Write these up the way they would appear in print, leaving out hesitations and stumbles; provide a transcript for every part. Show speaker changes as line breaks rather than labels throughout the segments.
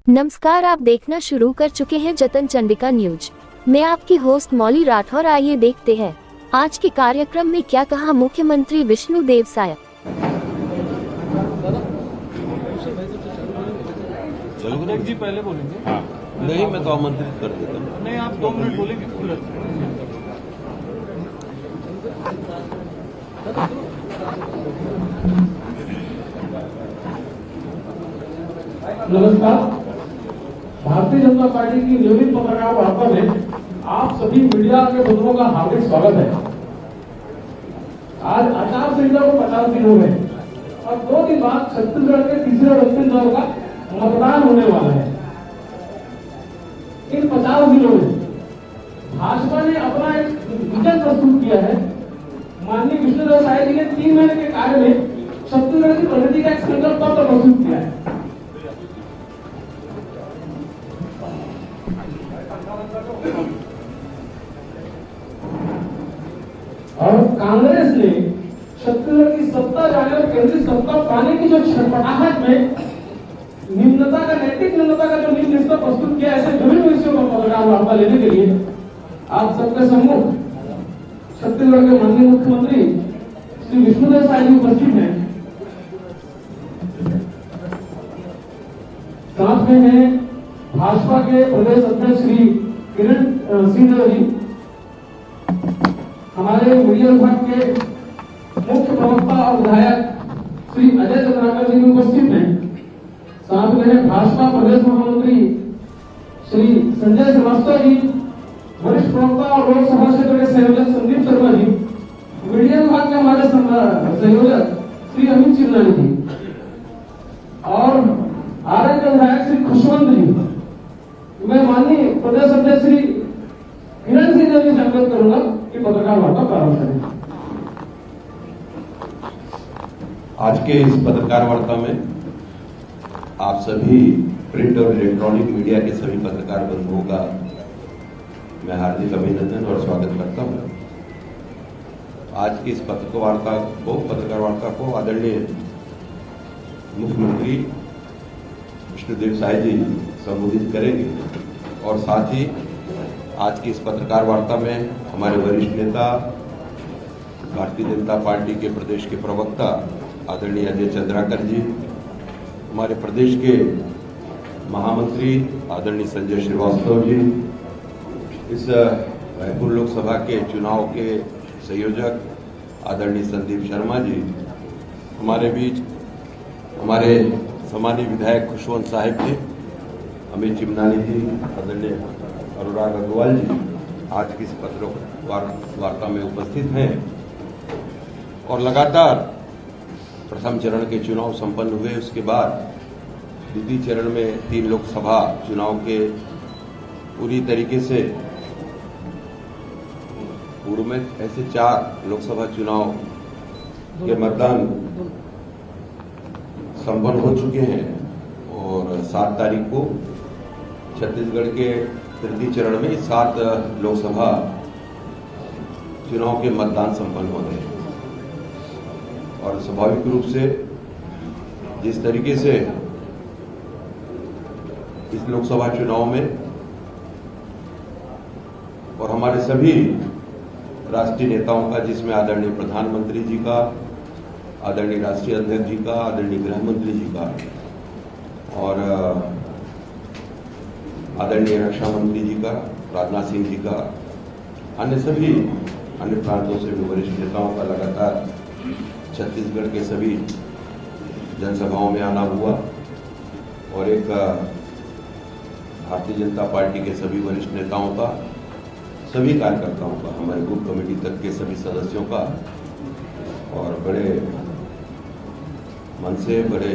नमस्कार, आप देखना शुरू कर चुके हैं जतन चंडिका न्यूज। मैं आपकी होस्ट मौली राठौर। आइए देखते हैं आज के कार्यक्रम में क्या कहा मुख्यमंत्री विष्णुदेव साय।
रघुनाथ जी पहले बोलेंगे।
हाँ। नहीं, मैं तो आमंत्रित कर देता हूँ।
नहीं, आप 2 मिनट बोलेंगे।
नमस्कार। भारतीय जनता पार्टी की नियमित पत्रकार वार्ता में आप सभी मीडिया के बंधुओं का हार्दिक स्वागत है। आज आचार संहिता को 50 दिन हो गए और 2 दिन बाद छत्तीसगढ़ के तीसरे और अंतिम दौर का मतदान होने वाला है। इन 50 दिनों में भाजपा ने अपना एक विजन प्रस्तुत किया है। माननीय विष्णुदेव साय जी ने 3 महीने के कार्य में छत्तीसगढ़ की प्रगति का एक संकल्प पत्र प्रस्तुत किया है। और कांग्रेस ने छत्तीसगढ़ की सत्ता जाने और केंद्रीय सत्ता पाने की जो छटपटाहट में निम्नता का नैतिक निम्नता का जो नीति निष्ठा प्रस्तुत किया, ऐसे विभिन्न विषयों पर पत्रकार वार्ता लेने के लिए आप सबके सम्मुख छत्तीसगढ़ के माननीय मुख्यमंत्री श्री विष्णुदेव साय जी उपस्थित हैं। साथ में हैं भाजपा के प्रदेश अध्यक्ष श्री किरण सिंहदेव जी, हमारे मीडिया विभाग के मुख्य प्रवक्ता और विधायक श्री अजय चंद्राकर जी उपस्थित हैं। साथ में है भाजपा प्रदेश महामंत्री श्री संजय श्रीवास्तव जी, वरिष्ठ प्रवक्ता और लोकसभा क्षेत्र के संयोजक संदीप शर्मा जी, मीडिया विभाग के हमारे संयोजक श्री अमित चिल्लानी जी और आरएन के विधायक श्री खुशवंत जी। मैं माननीय प्रदेश अध्यक्ष श्री किरण सिंह जी से अनुरोध करूंगा कि पत्रकार वार्ता प्रारंभ करें।
आज के इस पत्रकार वार्ता में आप सभी प्रिंट और इलेक्ट्रॉनिक मीडिया के सभी पत्रकार बंधुओं का मैं हार्दिक अभिनंदन और स्वागत करता हूं। आज की इस पत्रकार वार्ता को आदरणीय मुख्यमंत्री विष्णुदेव साय जी संबोधित करेंगे और साथ ही आज की इस पत्रकार वार्ता में हमारे वरिष्ठ नेता भारतीय जनता पार्टी के प्रदेश के प्रवक्ता आदरणीय अजय चंद्राकर जी, हमारे प्रदेश के महामंत्री आदरणीय संजय श्रीवास्तव जी, इस रायपुर लोकसभा के चुनाव के संयोजक आदरणीय संदीप शर्मा जी, हमारे बीच हमारे सम्मानीय विधायक खुशवंत साहिब जी, अमित चिमनानी जी, आदरणीय अनुराग अग्रवाल जी आज की इस पत्रकार वार्ता में उपस्थित हैं। और लगातार प्रथम चरण के चुनाव संपन्न हुए, उसके बाद द्वितीय चरण में 3 लोकसभा चुनाव के पूरी तरीके से पूर्व में ऐसे 4 लोकसभा चुनाव के मतदान संपन्न हो चुके हैं और 7 तारीख को छत्तीसगढ़ के तृतीय चरण में 7 लोकसभा चुनाव के मतदान संपन्न हो रहे हैं। और स्वाभाविक रूप से जिस तरीके से इस लोकसभा चुनाव में और हमारे सभी राष्ट्रीय नेताओं का, जिसमें आदरणीय प्रधानमंत्री जी का, आदरणीय राष्ट्रीय अध्यक्ष जी का, आदरणीय गृह मंत्री जी का और आदरणीय रक्षा मंत्री जी का, राजनाथ सिंह जी का, अन्य सभी अन्य प्रांतों से भी वरिष्ठ नेताओं का लगातार छत्तीसगढ़ के सभी जनसभाओं में आना हुआ और एक भारतीय जनता पार्टी के सभी वरिष्ठ नेताओं का, सभी कार्यकर्ताओं का, हमारे बूथ कमेटी तक के सभी सदस्यों का और बड़े मन से, बड़े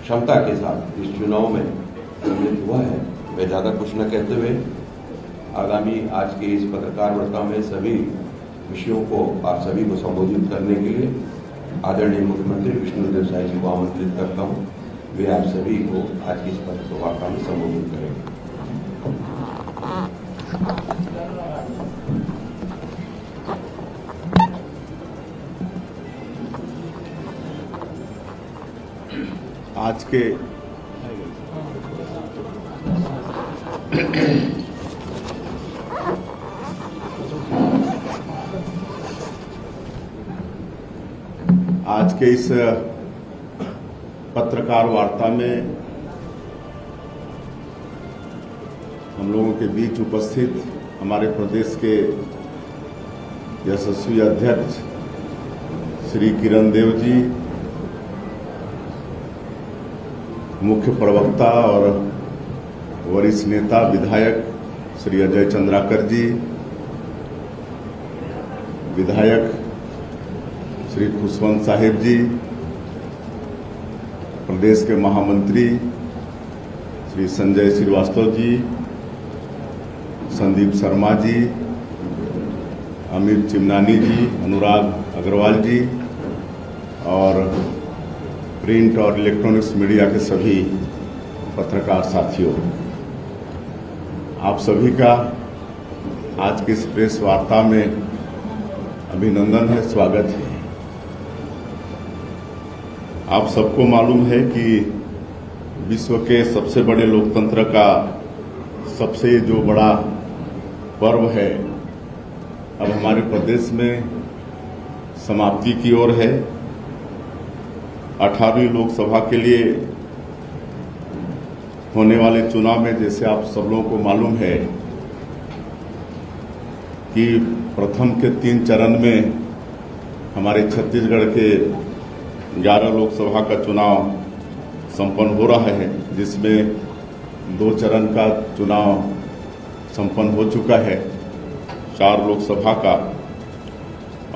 क्षमता के साथ इस चुनाव में सम्मिलित हुआ है। मैं ज़्यादा कुछ न कहते हुए आगामी आज के इस पत्रकार वार्ता में सभी विषयों को आप सभी को संबोधित करने के लिए आदरणीय मुख्यमंत्री विष्णुदेव साय जी को आमंत्रित करता हूं। वे आप सभी को आज की इस पत्रकार वार्ता में संबोधित करेंगे।
आज के आज के इस पत्रकार वार्ता में हम लोगों के बीच उपस्थित हमारे प्रदेश के यशस्वी अध्यक्ष श्री किरण देव जी, मुख्य प्रवक्ता और वरिष्ठ नेता विधायक श्री अजय चंद्राकर जी, विधायक श्री खुशवंत साहिब जी, प्रदेश के महामंत्री श्री संजय श्रीवास्तव जी, संदीप शर्मा जी, अमित चिमनानी जी, अनुराग अग्रवाल जी और प्रिंट और इलेक्ट्रॉनिक्स मीडिया के सभी पत्रकार साथियों, आप सभी का आज की इस प्रेस वार्ता में अभिनंदन है, स्वागत है। आप सबको मालूम है कि विश्व के सबसे बड़े लोकतंत्र का सबसे जो बड़ा पर्व है अब हमारे प्रदेश में समाप्ति की ओर है। 18वीं लोकसभा के लिए होने वाले चुनाव में जैसे आप सब लोगों को मालूम है कि प्रथम के 3 चरण में हमारे छत्तीसगढ़ के 11 लोकसभा का चुनाव संपन्न हो रहा है, जिसमें 2 चरण का चुनाव संपन्न हो चुका है, 4 लोकसभा का,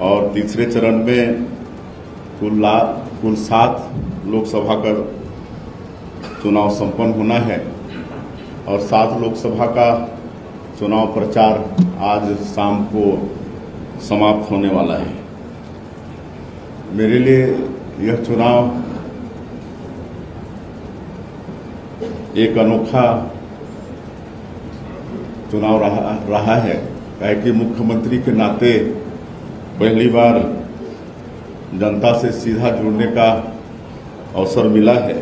और तीसरे चरण में कुल 7 लोकसभा का चुनाव संपन्न होना है और 7 लोकसभा का चुनाव प्रचार आज शाम को समाप्त होने वाला है। मेरे लिए यह चुनाव एक अनोखा चुनाव रहा है, कि मुख्यमंत्री के नाते पहली बार जनता से सीधा जुड़ने का अवसर मिला है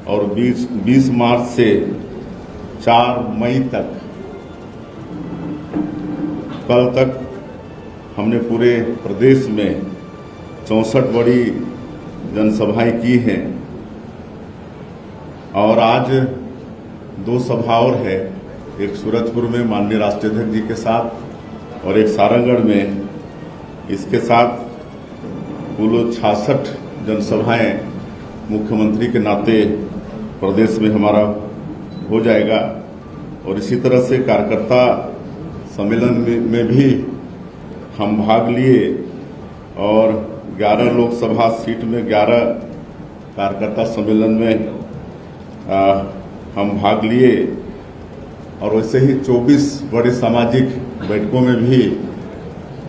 और 20 मार्च से 4 मई तक कल तक हमने पूरे प्रदेश में 64 बड़ी जनसभाएं की हैं और आज 2 सभा और है, एक सूरजपुर में माननीय राष्ट्रीय अध्यक्ष जी के साथ और एक सारंगढ़ में। इसके साथ कुल 66 जनसभाएं मुख्यमंत्री के नाते प्रदेश में हमारा हो जाएगा और इसी तरह से कार्यकर्ता सम्मेलन में भी हम भाग लिए और 11 लोकसभा सीट में 11 कार्यकर्ता सम्मेलन में हम भाग लिए और वैसे ही 24 बड़े सामाजिक बैठकों में भी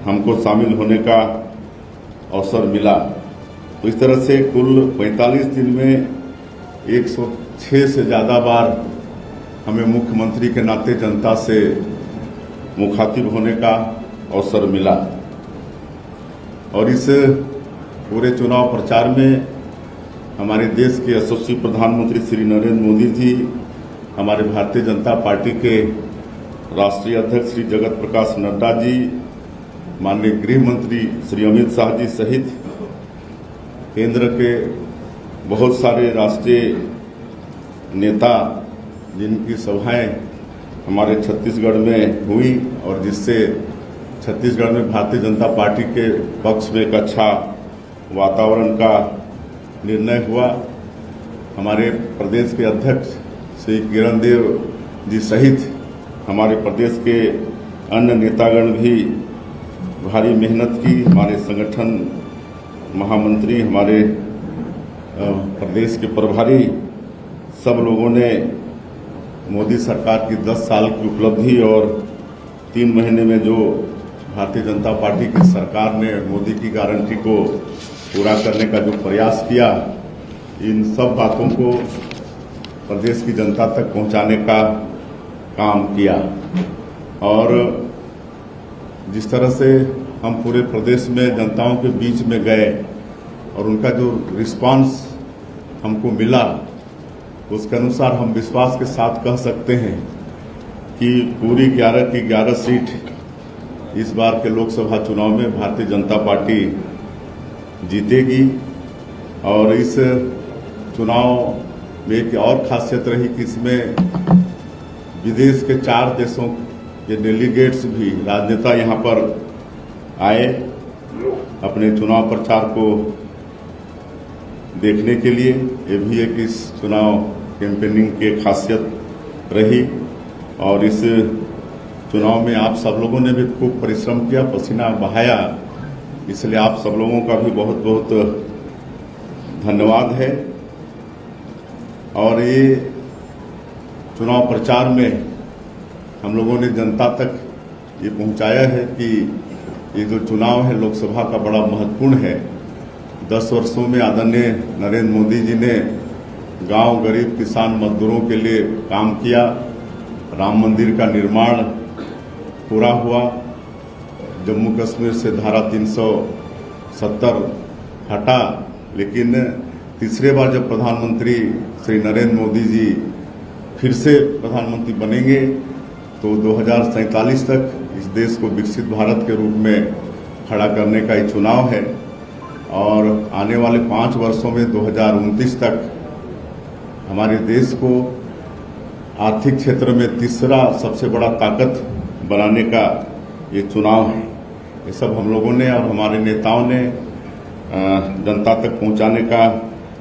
हमको शामिल होने का अवसर मिला। तो इस तरह से कुल 45 दिन में 106 से ज़्यादा बार हमें मुख्यमंत्री के नाते जनता से मुखातिब होने का अवसर मिला और इस पूरे चुनाव प्रचार में हमारे देश के यशस्वी प्रधानमंत्री श्री नरेंद्र मोदी जी, हमारे भारतीय जनता पार्टी के राष्ट्रीय अध्यक्ष श्री जगत प्रकाश नड्डा जी, माननीय गृह मंत्री श्री अमित शाह जी सहित केंद्र के बहुत सारे राष्ट्रीय नेता, जिनकी सभाएं हमारे छत्तीसगढ़ में हुई और जिससे छत्तीसगढ़ में भारतीय जनता पार्टी के पक्ष में एक अच्छा वातावरण का निर्णय हुआ। हमारे प्रदेश के अध्यक्ष श्री किरण देव जी सहित हमारे प्रदेश के अन्य नेतागण भी भारी मेहनत की। हमारे संगठन महामंत्री, हमारे प्रदेश के प्रभारी, सब लोगों ने मोदी सरकार की 10 साल की उपलब्धि और 3 महीने में जो भारतीय जनता पार्टी की सरकार ने मोदी की गारंटी को पूरा करने का जो प्रयास किया, इन सब बातों को प्रदेश की जनता तक पहुंचाने का काम किया। और जिस तरह से हम पूरे प्रदेश में जनताओं के बीच में गए और उनका जो रिस्पांस हमको मिला, उसके अनुसार हम विश्वास के साथ कह सकते हैं कि पूरी 11 की 11 सीट इस बार के लोकसभा चुनाव में भारतीय जनता पार्टी जीतेगी। और इस चुनाव में एक और खासियत रही कि इसमें विदेश के 4 देशों के डेलीगेट्स भी, राजनेता यहाँ पर आए अपने चुनाव प्रचार को देखने के लिए। ये भी एक इस चुनाव कैंपेनिंग की खासियत रही। और इस चुनाव में आप सब लोगों ने भी खूब परिश्रम किया, पसीना बहाया, इसलिए आप सब लोगों का भी बहुत बहुत धन्यवाद है। और ये चुनाव प्रचार में हम लोगों ने जनता तक ये पहुंचाया है कि ये जो चुनाव है लोकसभा का बड़ा महत्वपूर्ण है। 10 वर्षों में आदरणीय नरेंद्र मोदी जी ने गांव, गरीब, किसान, मजदूरों के लिए काम किया। राम मंदिर का निर्माण पूरा हुआ। जम्मू कश्मीर से धारा 370 हटा, लेकिन तीसरे बार जब प्रधानमंत्री श्री नरेंद्र मोदी जी फिर से प्रधानमंत्री बनेंगे तो 2047 तक इस देश को विकसित भारत के रूप में खड़ा करने का ये चुनाव है। और आने वाले 5 वर्षों में 2029 तक हमारे देश को आर्थिक क्षेत्र में तीसरा सबसे बड़ा ताकत बनाने का ये चुनाव है। ये सब हम लोगों ने और हमारे नेताओं ने जनता तक पहुंचाने का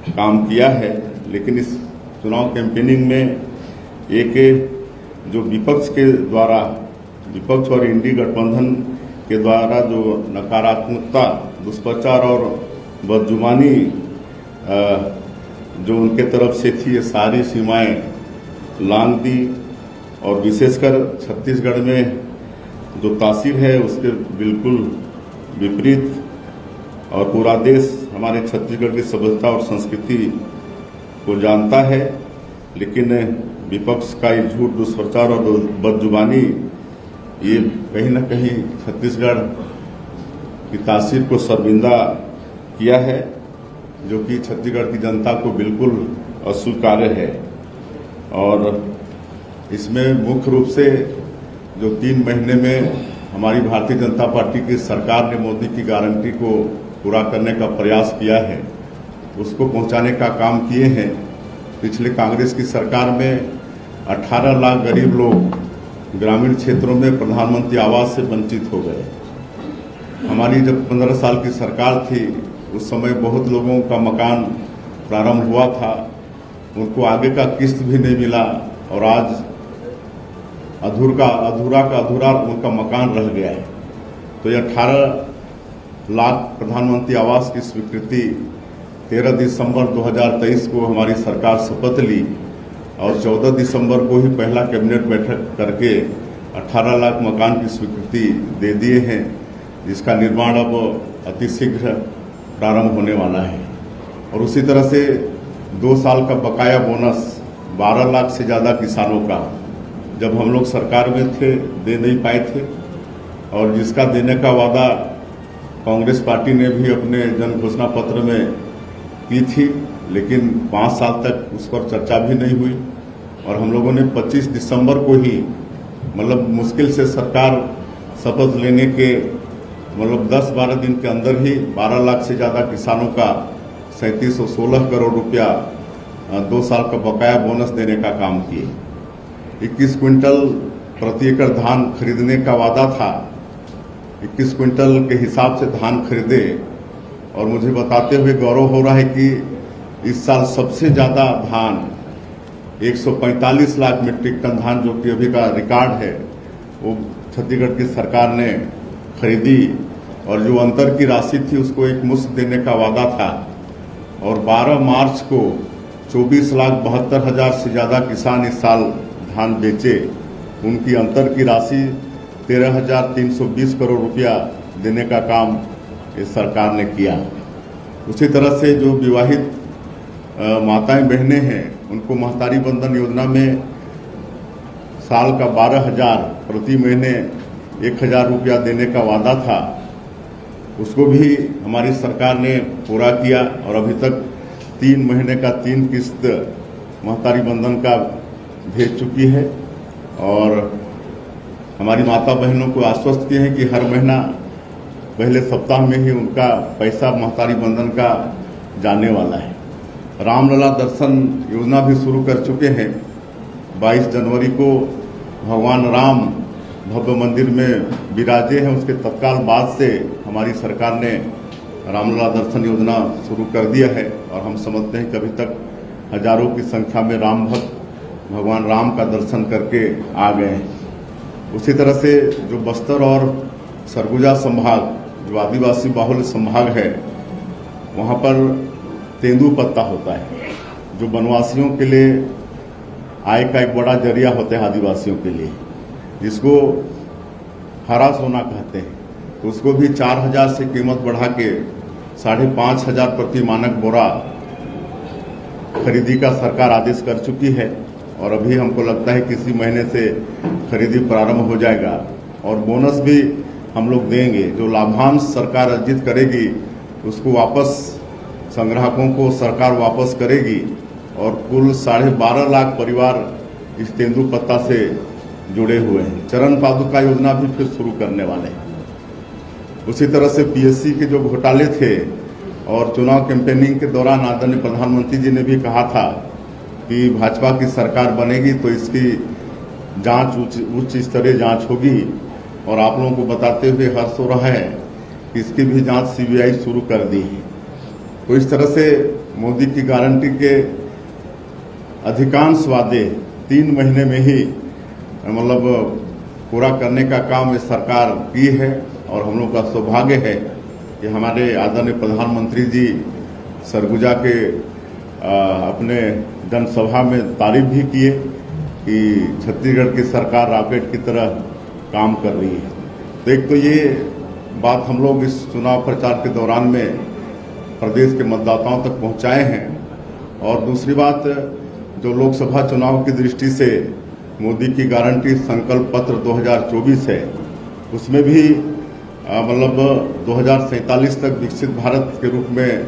काम किया है। लेकिन इस चुनाव कैंपेनिंग में एक जो विपक्ष के द्वारा, विपक्ष और इंडी गठबंधन के द्वारा जो नकारात्मकता, दुष्प्रचार और बदजुबानी जो उनके तरफ से थी, ये सारी सीमाएं लांघ दी। और विशेषकर छत्तीसगढ़ में जो तासीर है उसके बिल्कुल विपरीत। और पूरा देश हमारे छत्तीसगढ़ की सभ्यता और संस्कृति को जानता है, लेकिन विपक्ष का ये झूठ, दुष्प्रचार और बदजुबानी ये कहीं न कहीं छत्तीसगढ़ की तासीर को शर्मिंदा किया है, जो कि छत्तीसगढ़ की जनता को बिल्कुल अस्वीकार्य है। और इसमें मुख्य रूप से जो 3 महीने में हमारी भारतीय जनता पार्टी की सरकार ने मोदी की गारंटी को पूरा करने का प्रयास किया है, उसको पहुंचाने का काम किए हैं। पिछले कांग्रेस की सरकार में 18 लाख गरीब लोग ग्रामीण क्षेत्रों में प्रधानमंत्री आवास से वंचित हो गए। हमारी जब 15 साल की सरकार थी उस समय बहुत लोगों का मकान प्रारंभ हुआ था, उनको आगे का किस्त भी नहीं मिला और आज अधूरा उनका मकान रह गया है। तो ये 18 लाख प्रधानमंत्री आवास की स्वीकृति 13 दिसंबर 2023 को हमारी सरकार शपथ ली और 14 दिसंबर को ही पहला कैबिनेट बैठक करके 18 लाख मकान की स्वीकृति दे दिए हैं, जिसका निर्माण अब अतिशीघ्र प्रारंभ होने वाला है। और उसी तरह से 2 साल का बकाया बोनस 12 लाख से ज़्यादा किसानों का जब हम लोग सरकार में थे दे नहीं पाए थे, और जिसका देने का वादा कांग्रेस पार्टी ने भी अपने जन घोषणा पत्र में की थी, लेकिन 5 साल तक उस पर चर्चा भी नहीं हुई। और हम लोगों ने 25 दिसंबर को ही, मतलब मुश्किल से सरकार शपथ लेने के 10-12 दिन के अंदर ही 12 लाख से ज़्यादा किसानों का 3716 करोड़ रुपया 2 साल का बकाया बोनस देने का काम किए। 21 क्विंटल प्रति एकड़ धान खरीदने का वादा था, 21 क्विंटल के हिसाब से धान खरीदे। और मुझे बताते हुए गौरव हो रहा है कि इस साल सबसे ज़्यादा धान 145 लाख मीट्रिक टन धान, जो कि अभी का रिकॉर्ड है, वो छत्तीसगढ़ की सरकार ने खरीदी। और जो अंतर की राशि थी उसको एक मुश्त देने का वादा था। और 12 मार्च को 24,72,000 से ज़्यादा किसान इस साल धान बेचे। उनकी अंतर की राशि 13,320 करोड़ रुपया देने का काम इस सरकार ने किया। उसी तरह से जो विवाहित माताएं बहनें हैं उनको महतारी बंधन योजना में साल का 12,000 प्रति महीने 1,000 रुपया देने का वादा था, उसको भी हमारी सरकार ने पूरा किया। और अभी तक 3 महीने का 3 किस्त महतारी बंधन का भेज चुकी है। और हमारी माता बहनों को आश्वस्त किए हैं कि हर महीना पहले सप्ताह में ही उनका पैसा महतारी बंधन का जाने वाला है। रामलला दर्शन योजना भी शुरू कर चुके हैं। 22 जनवरी को भगवान राम भव्य मंदिर में विराजे हैं, उसके तत्काल बाद से हमारी सरकार ने रामलला दर्शन योजना शुरू कर दिया है और हम समझते हैं कि अभी तक हजारों की संख्या में राम भक्त भगवान राम का दर्शन करके आ गए हैं। उसी तरह से जो बस्तर और सरगुजा संभाग, जो आदिवासी बाहुल्य संभाग है, वहाँ पर तेंदुपत्ता होता है, जो वनवासियों के लिए आय का एक बड़ा जरिया होता है आदिवासियों के लिए, जिसको हरा सोना कहते हैं। तो उसको भी 4000 से कीमत बढ़ा के 5500 प्रति मानक बोरा खरीदी का सरकार आदेश कर चुकी है और अभी हमको लगता है कि इसी महीने से खरीदी प्रारंभ हो जाएगा और बोनस भी हम लोग देंगे। जो लाभांश सरकार अर्जित करेगी उसको वापस संग्राहकों को सरकार वापस करेगी और कुल 12.5 लाख परिवार इस तेंदुपत्ता से जुड़े हुए हैं। चरण पादुका योजना भी फिर शुरू करने वाले हैं। उसी तरह से पीएससी के जो घोटाले थे और चुनाव कैंपेनिंग के दौरान आदरणीय प्रधानमंत्री जी ने भी कहा था कि भाजपा की सरकार बनेगी तो इसकी जांच उच्च स्तरीय जांच होगी और आप लोगों को बताते हुए हर्ष हो रहा है कि इसकी भी जांच सीबीआई शुरू कर दी है। तो इस तरह से मोदी की गारंटी के अधिकांश वादे 3 महीने में ही मतलब पूरा करने का काम इस सरकार की है और हम लोग का सौभाग्य है कि हमारे आदरणीय प्रधानमंत्री जी सरगुजा के अपने जनसभा में तारीफ भी किए कि छत्तीसगढ़ की सरकार रॉकेट की तरह काम कर रही है। तो एक तो ये बात हम लोग इस चुनाव प्रचार के दौरान में प्रदेश के मतदाताओं तक पहुंचाए हैं और दूसरी बात जो लोकसभा चुनाव की दृष्टि से मोदी की गारंटी संकल्प पत्र 2024 है, उसमें भी मतलब 2047 तक विकसित भारत के रूप में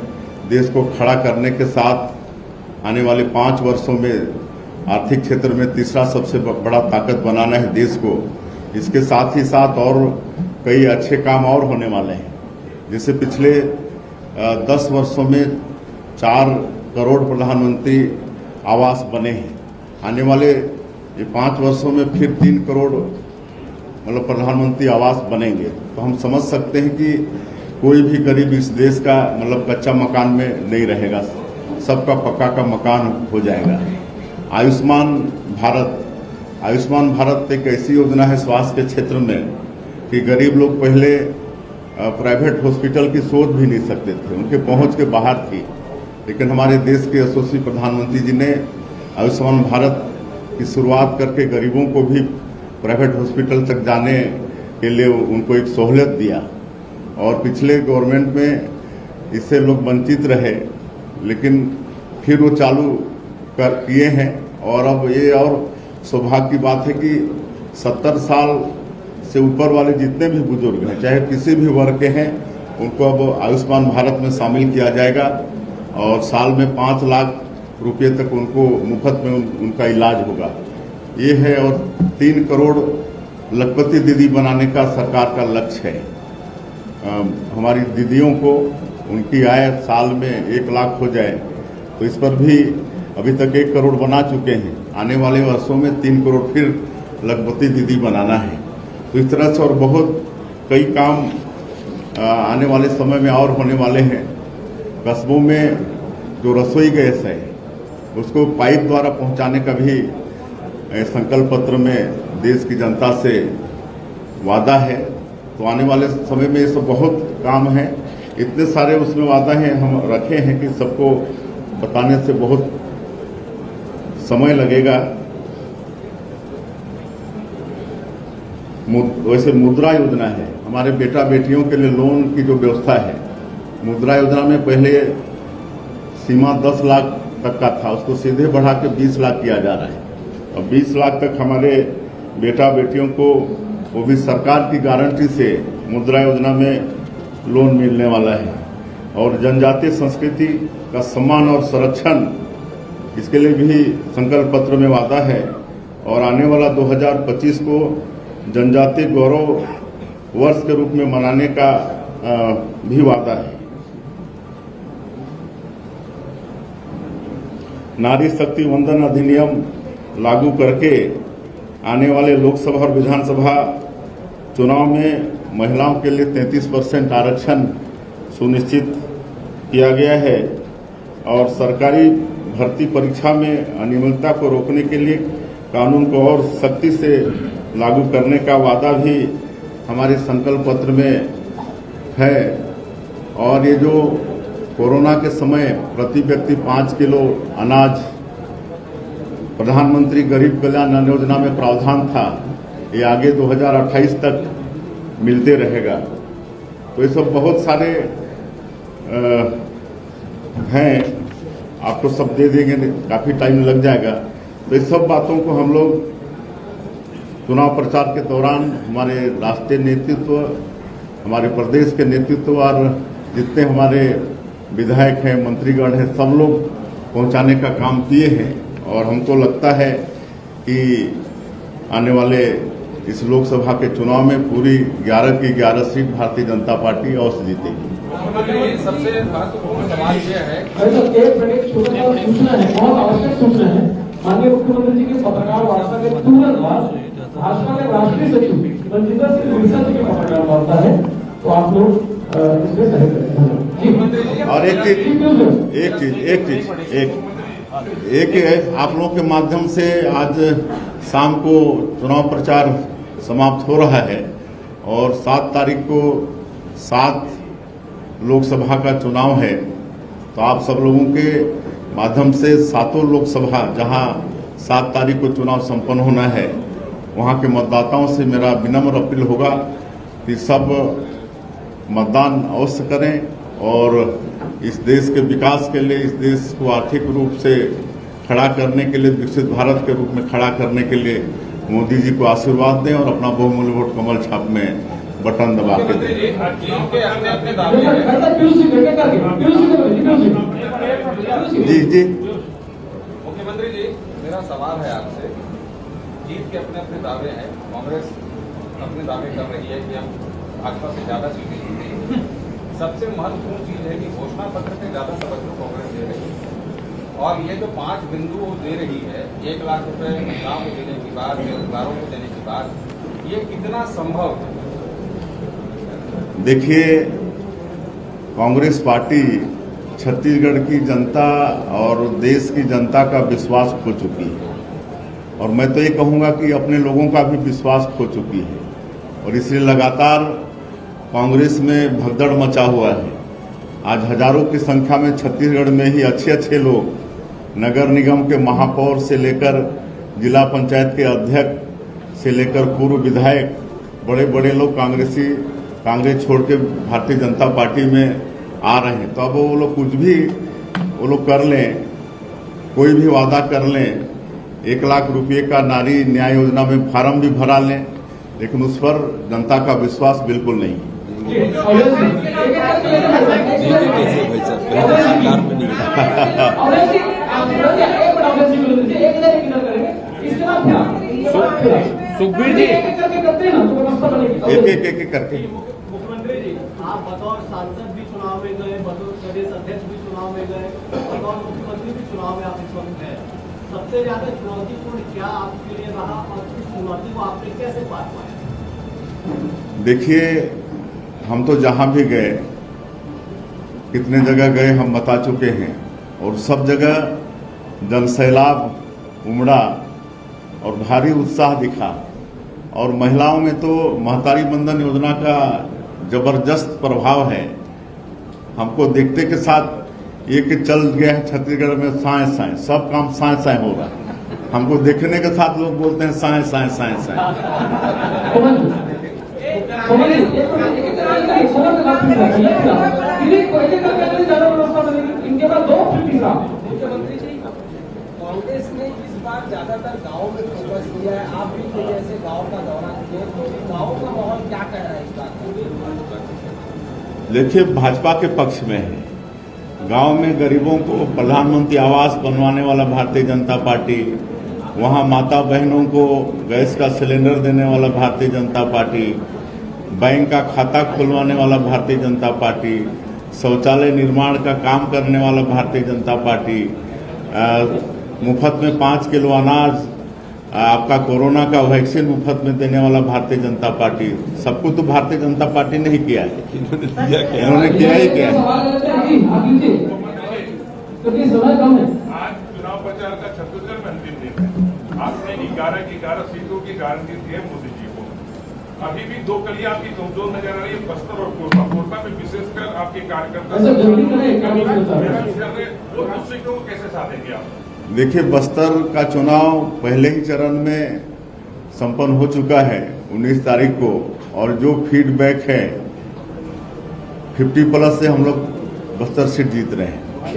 देश को खड़ा करने के साथ आने वाले 5 वर्षों में आर्थिक क्षेत्र में तीसरा सबसे बड़ा ताकत बनाना है देश को। इसके साथ ही साथ और कई अच्छे काम और होने वाले हैं, जैसे पिछले 10 वर्षों में 4 करोड़ प्रधानमंत्री आवास बने हैं। आने वाले ये 5 वर्षों में फिर 3 करोड़ मतलब प्रधानमंत्री आवास बनेंगे। तो हम समझ सकते हैं कि कोई भी गरीब इस देश का मतलब कच्चा मकान में नहीं रहेगा, सबका पक्का का मकान हो जाएगा। आयुष्मान भारत एक ऐसी योजना है स्वास्थ्य के क्षेत्र में कि गरीब लोग पहले प्राइवेट हॉस्पिटल की सोच भी नहीं सकते थे, उनके पहुंच के बाहर थी। लेकिन हमारे देश के यशस्वी प्रधानमंत्री जी ने आयुष्मान भारत की शुरुआत करके गरीबों को भी प्राइवेट हॉस्पिटल तक जाने के लिए उनको एक सहूलियत दिया और पिछले गवर्नमेंट में इससे लोग वंचित रहे, लेकिन फिर वो चालू किए हैं। और अब ये और सौभाग्य की बात है कि 70 साल से ऊपर वाले जितने भी बुजुर्ग हैं, चाहे किसी भी वर्ग के हैं, उनको अब आयुष्मान भारत में शामिल किया जाएगा और साल में 5 लाख रुपये तक उनको मुफ्त में उनका इलाज होगा। ये है और 3 करोड़ लखपति दीदी बनाने का सरकार का लक्ष्य है। हमारी दीदियों को उनकी आय साल में 1 लाख हो जाए, तो इस पर भी अभी तक 1 करोड़ बना चुके हैं। आने वाले वर्षों में 3 करोड़ फिर लखपति दीदी बनाना है। तो इस तरह से और बहुत कई काम आने वाले समय में और होने वाले हैं। कस्बों में जो रसोई गैस है उसको पाइप द्वारा पहुंचाने का भी संकल्प पत्र में देश की जनता से वादा है। तो आने वाले समय में ये सब बहुत काम है, इतने सारे उसमें वादा हैं हम रखे हैं कि सबको बताने से बहुत समय लगेगा। वैसे मुद्रा योजना है, हमारे बेटा बेटियों के लिए लोन की जो व्यवस्था है, मुद्रा योजना में पहले सीमा 10 लाख तक का था, उसको सीधे बढ़ा के 20 लाख किया जा रहा है। अब 20 लाख तक हमारे बेटा बेटियों को वो भी सरकार की गारंटी से मुद्रा योजना में लोन मिलने वाला है। और जनजातीय संस्कृति का सम्मान और संरक्षण, इसके लिए भी संकल्प पत्र में वादा है। और आने वाला 2025 को जनजातीय गौरव वर्ष के रूप में मनाने का भी वादा है। नारी शक्ति वंदन अधिनियम लागू करके आने वाले लोकसभा और विधानसभा चुनाव में महिलाओं के लिए 33% आरक्षण सुनिश्चित किया गया है और सरकारी भर्ती परीक्षा में अनियमितता को रोकने के लिए कानून को और सख्ती से लागू करने का वादा भी हमारे संकल्प पत्र में है। और ये जो कोरोना के समय प्रति व्यक्ति 5 किलो अनाज प्रधानमंत्री गरीब कल्याण अन्न योजना में प्रावधान था, ये आगे 2028 तक मिलते रहेगा। तो ये सब बहुत सारे हैं, आपको सब दे देंगे, काफ़ी टाइम लग जाएगा। तो इस सब बातों को हम लोग चुनाव प्रचार के दौरान हमारे राष्ट्रीय नेतृत्व, हमारे प्रदेश के नेतृत्व और जितने हमारे विधायक हैं, मंत्रीगण हैं, सब लोग पहुंचाने का काम किए हैं। और हमको लगता है कि आने वाले इस लोकसभा के चुनाव में पूरी 11 की 11 सीट भारतीय जनता पार्टी अवश्य जीतेगी।
सबसे महत्वपूर्ण सवाल यह है,
एक छोटा सा सूचना है, बहुत आवश्यक सूचना है। माननीय मुख्यमंत्री जी की पत्रकार वार्ता के तुरंत बाद भाजपा के राष्ट्रीय सचिव रंजीता सिंह मिश्रा जी की पत्रकार वार्ता है, तो आप लोग इसमें सहयोग करें।
और एक आप लोगों के माध्यम से आज शाम को चुनाव प्रचार समाप्त हो रहा है और 7 तारीख को 7 लोकसभा का चुनाव है। तो आप सब लोगों के माध्यम से 7 लोकसभा जहां 7 तारीख को चुनाव संपन्न होना है, वहां के मतदाताओं से मेरा विनम्र अपील होगा कि सब मतदान अवश्य करें और इस देश के विकास के लिए, इस देश को आर्थिक रूप से खड़ा करने के लिए, विकसित भारत के रूप में खड़ा करने के लिए मोदी जी को आशीर्वाद दें और अपना बहुमूल्य वोट कमल छाप में बटन दबा के दें। जी
मुख्यमंत्री जी, मेरा सवाल है आपसे, जीत के अपने अपने दावे हैं, कांग्रेस अपने दावे कर रही है कि हम भाजपा से ज्यादा सीटें जीतेंगे। सबसे महत्वपूर्ण चीज है कि घोषणा पत्र से ज्यादा तवज्जो कांग्रेस दे रही है और ये जो 5 बिंदु दे रही है, 1 लाख रुपए महिलाओं को देने की बात, बेरोजगारों को देने की बात, ये कितना संभव है?
देखिए, कांग्रेस पार्टी छत्तीसगढ़ की जनता और देश की जनता का विश्वास खो चुकी है और मैं तो ये कहूँगा कि अपने लोगों का भी विश्वास खो चुकी है और इसलिए लगातार कांग्रेस में भगदड़ मचा हुआ है। आज हजारों की संख्या में छत्तीसगढ़ में ही अच्छे लोग, नगर निगम के महापौर से लेकर जिला पंचायत के अध्यक्ष से लेकर पूर्व विधायक, बड़े लोग कांग्रेस छोड़ के भारतीय जनता पार्टी में आ रहे हैं। तो अब वो लोग कुछ भी वो लोग कर लें, कोई भी वादा कर लें, 1 लाख रुपये का नारी न्याय योजना में फार्म भी भरा लें, लेकिन उस पर जनता का विश्वास बिल्कुल नहीं है।
सुखबीर जी,
एक करके
मुख्यमंत्री जी, आप बतौर सांसद भी चुनाव में गए, बतौर प्रदेश अध्यक्ष भी चुनाव में गए, बतौर मुख्यमंत्री भी चुनाव में आप इस वक्त हैं। सबसे ज्यादा चुनौतीपूर्ण क्या आपके लिए रहा और इस चुनौती को आपने कैसे पार पाया?
देखिए, हम तो जहां भी गए, कितने जगह गए हम बता चुके हैं और सब जगह जनसैलाब उमड़ा और भारी उत्साह दिखा और महिलाओं में तो महतारी बंधन योजना का जबरदस्त प्रभाव है। हमको देखते के साथ ये कि चल गया है छत्तीसगढ़ में साए सब काम साए होगा। हमको देखने के साथ लोग बोलते हैं साए।
इनके बाद 2 तीसरा
मुख्यमंत्री जी, कांग्रेस ने इस बार ज्यादातर गाँव में फोकस किया है, आप भी कोई ऐसे गाँव का दौरा किए, तो गाँव का माहौल क्या कह रहा है इस बात?
देखिए, भाजपा के पक्ष में है। गांव में गरीबों को प्रधानमंत्री आवास बनवाने वाला भारतीय जनता पार्टी, वहाँ माता बहनों को गैस का सिलेंडर देने वाला भारतीय जनता पार्टी, बैंक का खाता खुलवाने वाला भारतीय जनता पार्टी, शौचालय निर्माण का काम करने वाला भारतीय जनता पार्टी, मुफ्त में 5 किलो अनाज, आपका कोरोना का वैक्सीन मुफ्त में देने वाला भारतीय जनता पार्टी, सब कुछ तो भारतीय जनता पार्टी ने ही किया है। इन्होंने किया ही क्या है।
आज चुनाव प्रचार का छत्तीसगढ़ में अंतिम दिन है। आपने 11 सीटों की गारंटी दी है मोदी जी को। अभी भी 2 कलियां आपकी कमजोर नजर आ रही है, बस्तर और कोरबा। कोरबा में विशेषकर आपके कार्यकर्ता उस सीटों को कैसे साधेंगे आप?
देखिए, बस्तर का चुनाव पहले ही चरण में संपन्न हो चुका है 19 तारीख को, और जो फीडबैक है 50+ से हम लोग बस्तर सीट जीत रहे हैं। और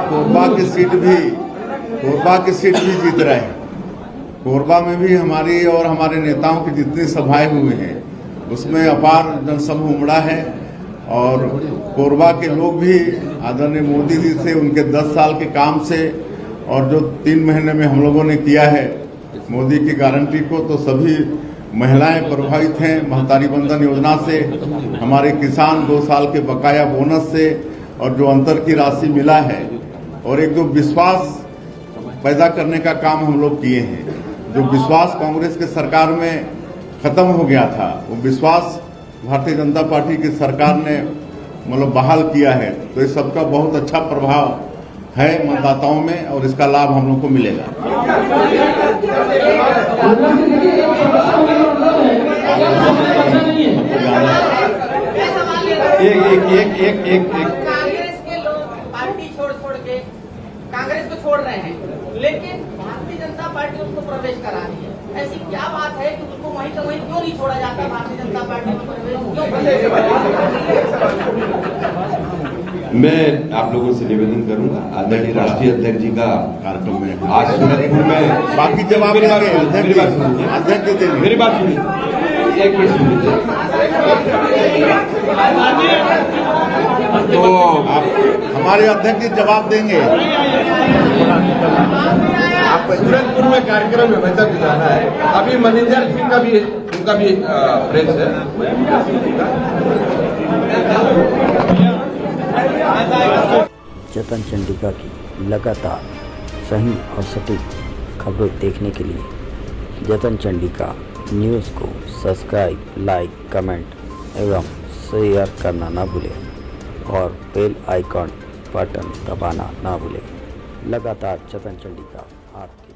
कोरबा की सीट भी जीत रहे हैं। कोरबा में भी हमारी और हमारे नेताओं की जितनी सभाएं हुई हैं उसमें अपार जनसमूह उमड़ा है। और कोरबा के लोग भी आदरणीय मोदी जी से, उनके 10 साल के काम से, और जो 3 महीने में हम लोगों ने किया है मोदी की गारंटी को, तो सभी महिलाएं प्रभावित हैं। महतारी बंधन योजना से, हमारे किसान 2 साल के बकाया बोनस से, और जो अंतर की राशि मिला है, और एक जो विश्वास पैदा करने का काम हम लोग किए हैं। जो विश्वास कांग्रेस के सरकार में खत्म हो गया था, वो विश्वास भारतीय जनता पार्टी की सरकार ने मतलब बहाल किया है। तो इस सबका बहुत अच्छा प्रभाव है मतदाताओं में, और इसका लाभ हम लोग को मिलेगा।
कांग्रेस के लोग पार्टी छोड़ के कांग्रेस को छोड़ रहे हैं, लेकिन भारतीय जनता पार्टी उसको प्रवेश करा रही है। ऐसी क्या बात है कि उसको वहीं का वहीं क्यों नहीं छोड़ा जाता? भारतीय जनता पार्टी में प्रवेश क्यों?
मैं आप लोगों से निवेदन करूंगा, आदरणीय राष्ट्रीय अध्यक्ष जी का कार्यक्रम में आज सूरजपुर में, बाकी जवाब मेरी बात सुनिए, मेरी बात सुनिए, एक मिनट सुनिए। तो आप हमारे अध्यक्ष जी जवाब देंगे। आप सूरजपुर में कार्यक्रम में बैठक भी जाना है। अभी मैनेजर जी का भी उनका भी प्रेस है।
जतन चंडिका की लगातार सही और सटीक खबरें देखने के लिए जतन चंडिका न्यूज़ को सब्सक्राइब, लाइक, कमेंट एवं शेयर करना ना भूलें, और बेल आइकॉन बटन दबाना ना भूलें। लगातार जतन चंडिका आपके